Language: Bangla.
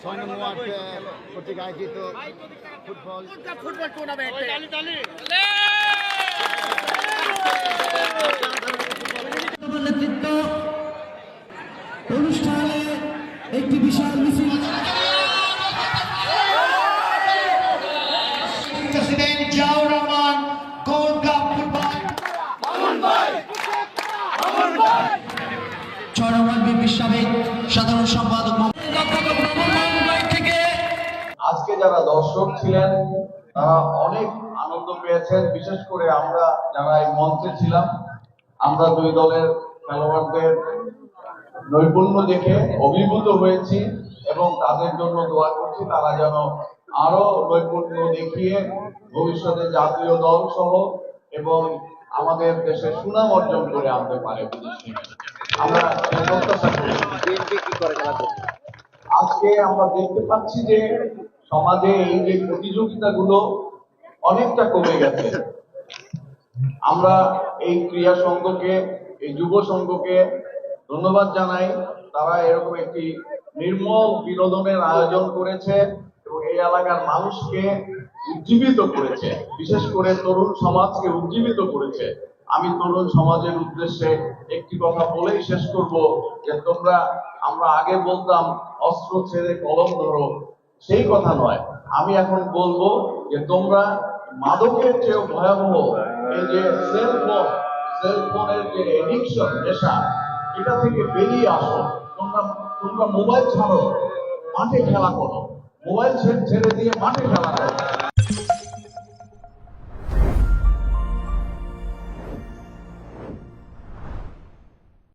ছয় নং ওয়ার্ড কর্তৃক আয়োজিত ফুটবল টুর্নামেন্টে নেতৃত্ব অনুষ্ঠানে একটি বিশাল মিছিল president Ziaur Rahman gold cup football ছয় নং ওয়ার্ড বিএনপির সাবেক সাধারণ সম্পাদক আজকে যারা দর্শক ছিলেন তারা অনেক আনন্দ পেয়েছেন। বিশেষ করে আমরা যারা এই মঞ্চে ছিলাম, আমরা দুই দলের খেলোয়াড়দের নৈপুণ্য দেখে অভিভূত হয়েছি এবং তাদের জন্য দোয়া করছি তারা যেন আরো নৈপুণ্য দেখিয়ে ভবিষ্যতে জাতীয় দল সহ এবং আমাদের দেশের সুনাম অর্জন করে আনতে পারে। আমরা প্রত্যাশা করি। আজকে আমরা দেখতে পাচ্ছি যে সমাজে এই যে প্রতিযোগিতাগুলো অনেকটা কমে গেছে। আমরা এই ক্রীড়া সংঘকে, এই যুব সংঘকে ধন্যবাদ জানাই। তারা এরকম একটি নির্মল বিনোদনের আয়োজন করেছে এবং এই এলাকার মানুষকে উজ্জীবিত করেছে, বিশেষ করে তরুণ সমাজকে উজ্জীবিত করেছে। আমি তরুণ সমাজের উদ্দেশ্যে একটি কথা বলেই শেষ করব যে আমরা আগে বলতাম অস্ত্র ছেড়ে কলম ধরো, সেই কথা নয়। আমি এখন বলবো যে তোমরা মাদকের চেয়েও ভয়াবহ এই যে সেলফোনের যে এডিকশন, নেশা, এটা থেকে বেরিয়ে আসো। তোমরা মোবাইল ছাড়ো, মাঠে খেলা করো। মোবাইল ছেড়ে দিয়ে মাঠে খেলা করো।